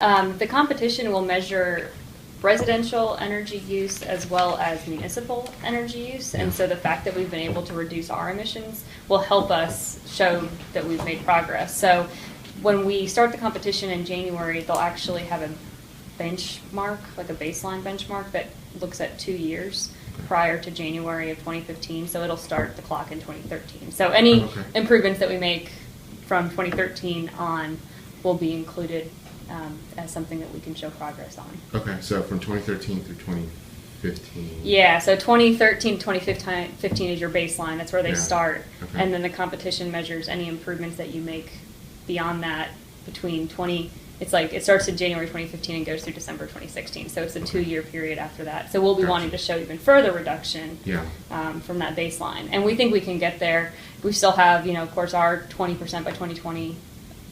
The competition will measure residential energy use as well as municipal energy use, and so the fact that we've been able to reduce our emissions will help us show that we've made progress. So when we start the competition in January, they'll actually have a benchmark, like a baseline benchmark that looks at 2 years prior to January of 2015, so it'll start the clock in 2013. So any improvements that we make from 2013 on will be included as something that we can show progress on. Okay, so from 2013 through 2015. Yeah, so 2013 to 2015 is your baseline. That's where they start. Okay. And then the competition measures any improvements that you make beyond that between it's like it starts in January 2015 and goes through December 2016. So it's a 2-year period after that. So we'll be wanting to show even further reduction from that baseline. And we think we can get there. We still have, of course, our 20% by 2020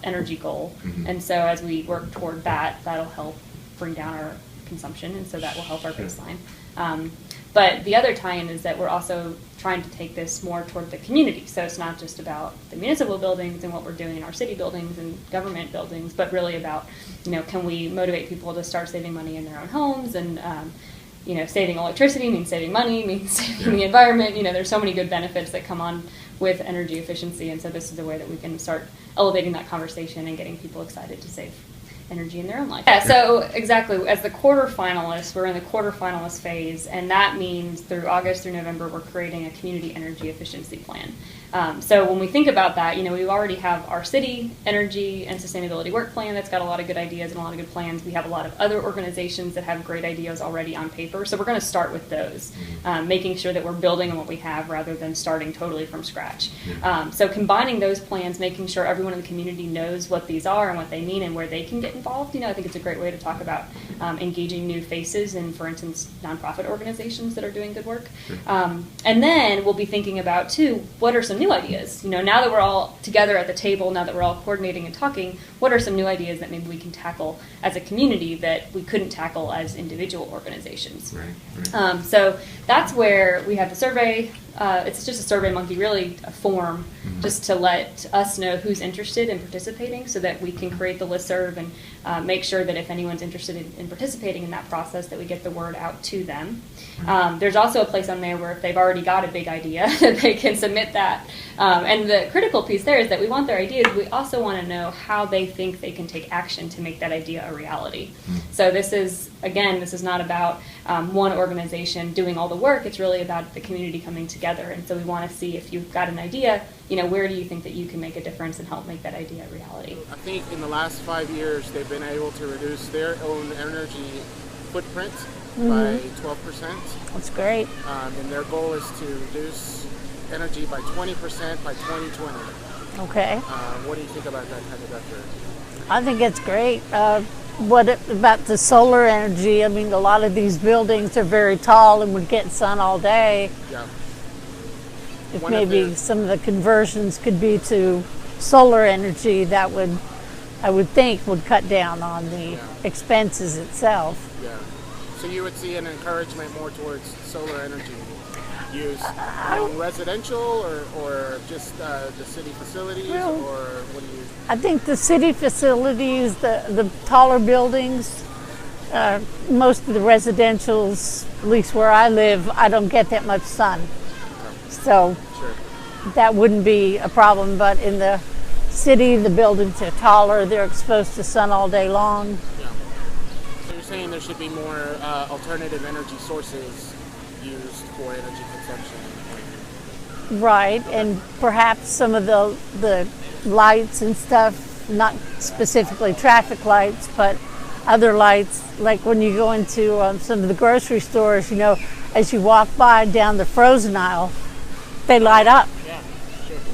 energy goal. And so as we work toward that, that'll help bring down our consumption, and so that will help our baseline. But the other tie-in is that we're also trying to take this more toward the community. So it's not just about the municipal buildings and what we're doing in our city buildings and government buildings, but really about, can we motivate people to start saving money in their own homes? And, saving electricity means saving money, means saving the environment. There's so many good benefits that come on with energy efficiency, and so this is a way that we can start elevating that conversation and getting people excited to save energy in their own life. Yeah, so exactly, as the quarterfinalists, we're in the quarterfinalist phase, and that means through August through November, we're creating a community energy efficiency plan. So when we think about that, we already have our city energy and sustainability work plan that's got a lot of good ideas and a lot of good plans. We have a lot of other organizations that have great ideas already on paper, so we're going to start with those, making sure that we're building on what we have rather than starting totally from scratch. So combining those plans, making sure everyone in the community knows what these are and what they mean and where they can get involved. I think it's a great way to talk about engaging new faces in, for instance, nonprofit organizations that are doing good work. And then we'll be thinking about, too, what are some new ideas? Now that we're all together at the table, now that we're all coordinating and talking, what are some new ideas that maybe we can tackle as a community that we couldn't tackle as individual organizations? Right. So that's where we have the survey. It's just a Survey Monkey, really a form, just to let us know who's interested in participating so that we can create the listserv and make sure that if anyone's interested in participating in that process, that we get the word out to them. There's also a place on there where if they've already got a big idea, they can submit that. And the critical piece there is that we want their ideas. We also want to know how they think they can take action to make that idea a reality. So this is not about one organization doing all the work. It's really about the community coming together. And so we want to see if you've got an idea, where do you think that you can make a difference and help make that idea a reality? I think in the last 5 years, they've been able to reduce their own energy footprint by 12%. That's great. And their goal is to reduce energy by 20% by 2020. Okay. What do you think about that kind of effort? I think it's great. About the solar energy? I mean, a lot of these buildings are very tall and would get sun all day. Yeah. If maybe some of the conversions could be to solar energy, that would, I would think, would cut down on the expenses itself. Yeah. So you would see an encouragement more towards solar energy use on residential or just the city facilities, or what do you? I think the city facilities, the taller buildings, most of the residentials, at least where I live, I don't get that much sun. So that wouldn't be a problem, but in the city, the buildings are taller, they're exposed to sun all day long. Yeah. So you're saying there should be more alternative energy sources used for energy consumption? Right, and perhaps some of the lights and stuff, not specifically traffic lights, but other lights, like when you go into some of the grocery stores, as you walk by down the frozen aisle, they light up. Yeah,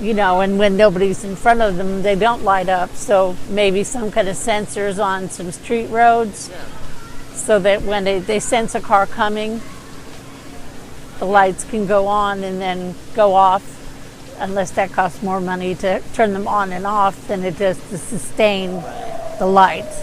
sure. And when nobody's in front of them, they don't light up. So maybe some kind of sensors on some street roads, so that when they sense a car coming, the lights can go on and then go off, unless that costs more money to turn them on and off than it does to sustain the lights.